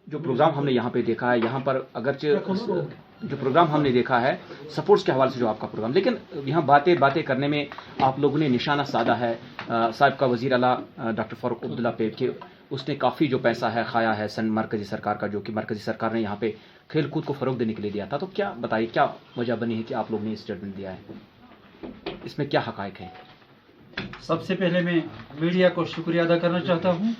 جو پروگرام ہم نے یہاں پہ دیکھا ہے، یہاں پر اگرچہ جو پروگرام ہم نے دیکھا ہے سپورٹس کے حوالے سے جو آپ کا پروگرام، لیکن یہاں باتیں کرنے میں آپ لوگوں نے نشانہ سادھا ہے صاحب کا وزیر اعلیٰ ڈاکٹر فاروق عبداللہ پہ کہ اس نے کافی جو پیسہ ہے کھایا ہے مرکزی سرکار کا، جو کہ مرکزی سرکار نے یہاں پہ کھیل کود کو فروغ دینے کے لیے دیا تھا. تو کیا بتائیے کیا وجہ بنی ہے کہ آپ لوگ نے اسٹیٹمنٹ دیا ہے، اس میں کیا حقائق ہے؟ سب سے پہلے میں میڈیا کو شکریہ ادا کرنا چاہتا ہوں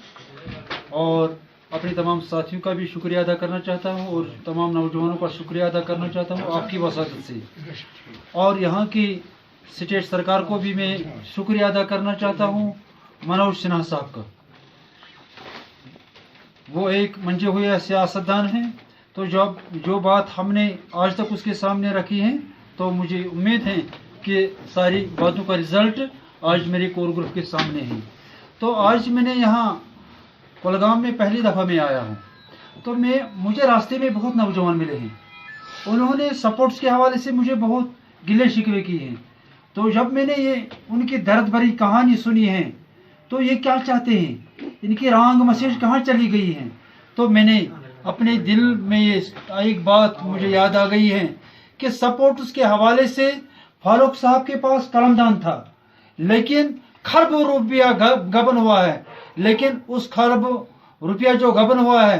اور اپنے تمام ساتھیوں کا بھی شکریہ ادا کرنا چاہتا ہوں اور تمام نوجوانوں کا شکریہ ادا کرنا چاہتا ہوں آپ کی وساطت سے، اور یہاں کی اسٹیٹ سرکار کو بھی میں شکریہ ادا کرنا چاہتا ہوں منوج سنہا صاحب کا. وہ ایک منجے ہوئے سیاستدان ہیں، تو جو بات ہم نے آج تک اس کے سامنے رکھی ہے تو مجھے امید ہے کہ ساری باتوں کا رزلٹ آج میرے کور گروپ کے سامنے ہے. تو آج میں نے یہاں کولگام میں پہلی دفعہ میں آیا ہوں، تو مجھے راستے میں بہت نوجوان ملے ہیں، انہوں نے سپورٹس کے حوالے سے مجھے بہت گلے شکوے کی ہیں. تو جب میں نے یہ ان کی درد بھری کہانی سنی ہے تو یہ کیا چاہتے ہیں، ان کی رانگ میسج کہاں چلی گئی ہے، تو میں نے اپنے دل میں یہ ایک بات مجھے یاد آ گئی ہے کہ سپورٹس کے حوالے سے فاروق صاحب کے پاس قلم دان تھا لیکن خرب روپیہ گبن ہوا ہے، لیکن اس خرب روپیہ جو گبن ہوا ہے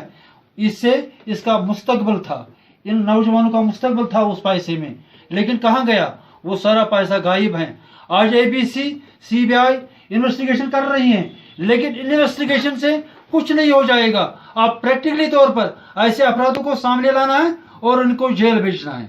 اس سے اس کا مستقبل تھا، ان نوجوانوں کا مستقبل تھا اس پیسے میں، لیکن کہاں گیا وہ سارا پیسہ غائب ہے. آج ABC CBI انویسٹیگیشن کر رہی ہیں لیکن انویسٹیگیشن سے کچھ نہیں ہو جائے گا. آپ پریکٹیکلی طور پر ایسے افرادوں کو سامنے لانا ہے اور ان کو جیل بھیجنا ہے.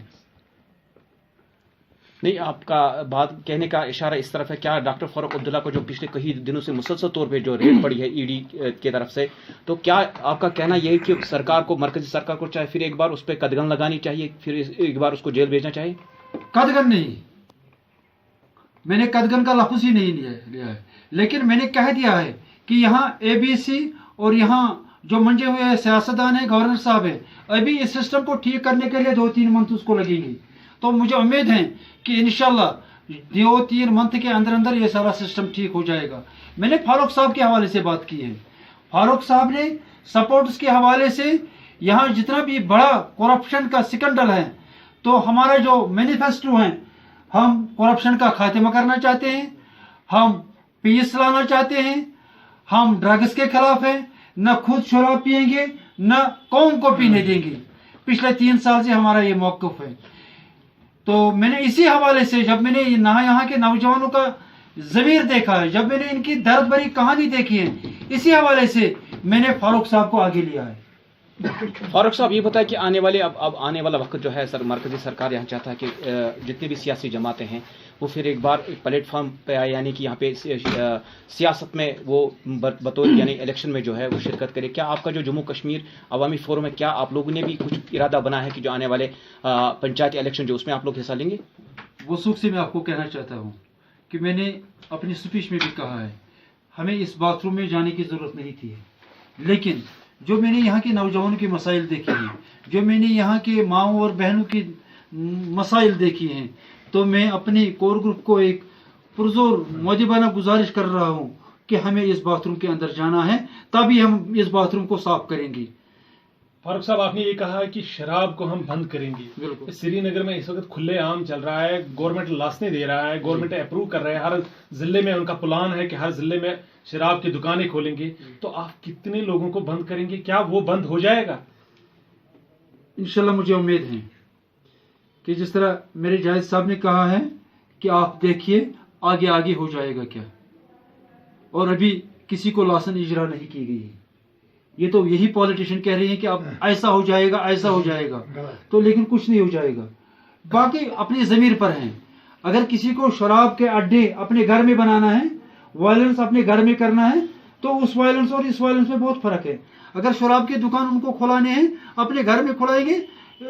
نہیں، آپ کا بات کہنے کا اشارہ اس طرف ہے، کیا ڈاکٹر فاروق عبداللہ کو جو پچھلے کئی دنوں سے مسلسل طور پہ جو ریڈ پڑی ہے ED کی طرف سے، تو کیا آپ کا کہنا یہ ہے کہ سرکار کو، مرکزی سرکار کو چاہے پھر ایک بار اس پہ قدغن لگانی چاہیے، پھر ایک بار اس کو جیل بھیجنا چاہیے؟ قدغن نہیں، میں نے قدغن کا لفظ ہی نہیں لیا ہے، لیکن میں نے کہہ دیا ہے کہ یہاں ABC اور یہاں جو منجے ہوئے سیاستدان ہیں، گورنر صاحب ہیں، ابھی اس سسٹم کو ٹھیک کرنے کے لیے 2-3 منتھ اس کو لگیں گے. تو مجھے امید ہے کہ انشاءاللہ 2-3 منتھ کے اندر یہ سارا سسٹم ٹھیک ہو جائے گا. میں نے فاروق صاحب کے حوالے سے بات کی ہے، فاروق صاحب نے سپورٹس کے حوالے سے یہاں جتنا بھی بڑا کرپشن کا سکنڈل ہے، تو ہمارا جو مینیفیسٹو ہے، ہم کرپشن کا خاتمہ کرنا چاہتے ہیں، ہم پیس لانا چاہتے ہیں، ہم ڈرگس کے خلاف ہیں، نہ خود شراب پیئیں گے نہ قوم کو پینے دیں گے. پچھلے 3 سال سے ہمارا یہ موقف ہے. تو میں نے اسی حوالے سے جب میں نے یہاں کے نوجوانوں کا ضمیر دیکھا ہے، جب میں نے ان کی درد بھری کہانی دیکھی ہے، اسی حوالے سے میں نے فاروق صاحب کو آگے لیا ہے. فاروق صاحب یہ بتائیں کہ آنے والا وقت جو ہے مرکزی سرکار یہاں چاہتا ہے کہ جتنی بھی سیاسی جماعتیں ہیں وہ پھر ایک بار پلیٹ فارم پہ آئے، یعنی کہ یہاں پہ سیاست میں وہ بطور یعنی الیکشن میں جو ہے وہ شرکت کرے. کیا آپ کا جو جموں کشمیر عوامی فورم ہے، کیا آپ لوگوں نے بھی کچھ ارادہ بنا ہے کہ جو آنے والے پنچایتی الیکشن جو اس میں آپ لوگ حصہ لیں گے؟ وثوق سے میں آپ کو کہنا چاہتا ہوں کہ میں نے اپنی اسپیچ میں بھی کہا ہے ہمیں اس باتھ روم میں جانے کی ضرورت نہیں تھی، لیکن جو میں نے یہاں کے نوجوانوں کے مسائل دیکھے ہیں، جو میں نے یہاں کے ماؤں اور بہنوں کی مسائل دیکھی ہیں، تو میں اپنے کور گروپ کو ایک پرزور مؤدبانہ گزارش کر رہا ہوں کہ ہمیں اس باتھ روم کے اندر جانا ہے، تبھی ہم اس باتھ روم کو صاف کریں گے. فاروق صاحب، آپ نے یہ کہا کہ شراب کو ہم بند کریں گے. بالکل. سری نگر میں اس وقت کھلے عام چل رہا ہے، گورنمنٹ لاسنے دے رہا ہے، گورنمنٹ اپروو کر رہا ہے، ہر ضلع میں ان کا پلان ہے کہ ہر ضلع میں شراب کی دکانیں کھولیں گے. تو آپ کتنے لوگوں کو بند کریں گے؟ کیا وہ بند ہو جائے گا؟ انشاءاللہ مجھے امید ہے کہ جس طرح میرے جائز صاحب نے کہا ہے کہ آپ دیکھیے آگے ہو جائے گا کیا، اور ابھی کسی کو لاسن اجرا نہیں کی گئی ہے. یہ تو یہی پولیٹیشین کہہ رہے ہیں کہ اب ایسا ہو جائے گا، ایسا ہو جائے گا، تو لیکن کچھ نہیں ہو جائے گا. باقی اپنی ضمیر پر ہیں. اگر کسی کو شراب کے اڈے اپنے گھر میں بنانا ہے، وائلنس اپنے گھر میں کرنا ہے، تو اس وائلنس اور اس وائلنس میں بہت فرق ہے. اگر شراب کی دکان ان کو کھلانے ہیں اپنے گھر میں کھلائیں گے،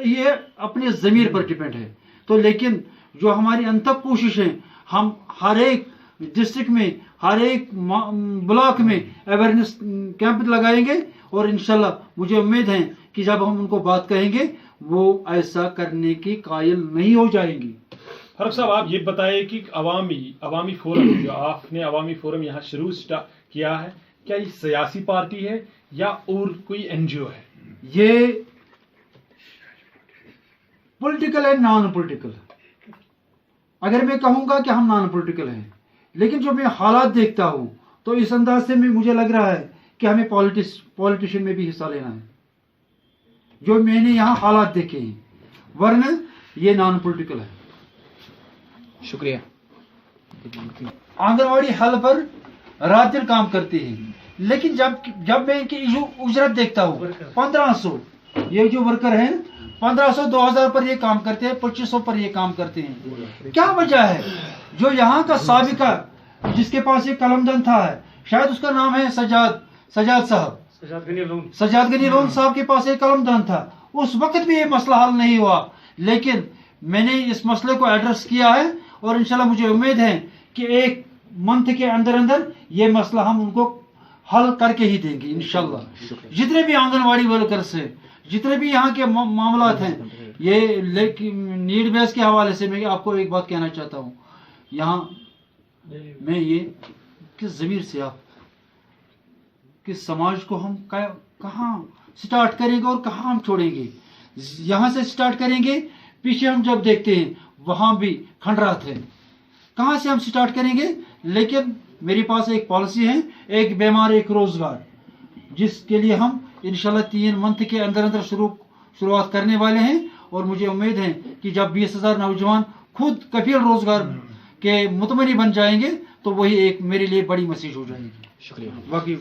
یہ اپنے ضمیر پر ڈیپینڈ ہے. تو لیکن جو ہماری انتھک کوشش ہے، ہم ہر ایک ڈسٹرکٹ میں، ہر ایک بلاک میں اویئرنیس کیمپ لگائیں گے، اور انشاءاللہ مجھے امید ہے کہ جب ہم ان کو بات کہیں گے وہ ایسا کرنے کی قائل نہیں ہو جائیں گی. فاروق صاحب، آپ یہ بتائیں کہ عوامی فورم جو آپ نے عوامی فورم یہاں شروع کیا ہے، کیا یہ سیاسی پارٹی ہے یا اور کوئی NGO ہے؟ یہ پولیٹیکل ہے نان پولیٹیکل. اگر میں کہوں گا کہ ہم نان پولیٹیکل ہیں، لیکن جو میں حالات دیکھتا ہوں تو اس انداز سے مجھے لگ رہا ہے کہ ہمیں پولیٹیشن میں بھی حصہ لینا ہے، جو میں نے یہاں حالات دیکھے ہیں، ورنہ یہ نان پولیٹیکل ہے. شکریہ. آنگن واڑی ہیلپر رات دن کام کرتے ہیں، لیکن جب میں ان کی اجرت دیکھتا ہوں 1500، یہ جو ورکر ہیں 1500 2000 پر یہ کام کرتے ہیں، 2500 پر یہ کام کرتے ہیں. کیا وجہ ہے؟ جو یہاں کا سابقہ جس کے پاس یہ قلم دن تھا ہے، شاید اس کا نام ہے سجاد صاحب، سجاد غنی لون صاحب کے پاس ایک قلم دن تھا. اس وقت بھی یہ مسئلہ حل نہیں ہوا، لیکن میں نے اس مسئلے کو ایڈریس کیا ہے اور انشاءاللہ مجھے امید ہے کہ ایک منتھ کے اندر یہ مسئلہ ہم ان کو حل کر کے ہی دیں گے انشاءاللہ. جتنے بھی آنگن واڑی ورکرز ہیں، جتنے بھی یہاں کے معاملات ہیں، یہ نیڈ بیس کے حوالے سے میں آپ کو ایک بات کہنا چاہتا ہوں. یہاں میں یہ کہ ضمیر سے آپ کہ سماج کو ہم کہاں سٹارٹ کریں گے اور کہاں ہم چھوڑیں گے. یہاں سے سٹارٹ کریں گے، پیچھے ہم جب دیکھتے ہیں وہاں بھی کھنڈرات ہیں. کہاں سے ہم سٹارٹ کریں گے؟ لیکن میری پاس ایک پالیسی ہے، ایک بیمار ایک روزگار، جس کے لیے ہم انشاءاللہ 3 منتھ کے اندر شروعات کرنے والے ہیں. اور مجھے امید ہے کہ جب 20,000 نوجوان خود کفیل روزگار کے مطمئن بن جائیں گے تو وہی ایک میرے لیے بڑی مسیج ہو جائے گی. شکریہ. باقی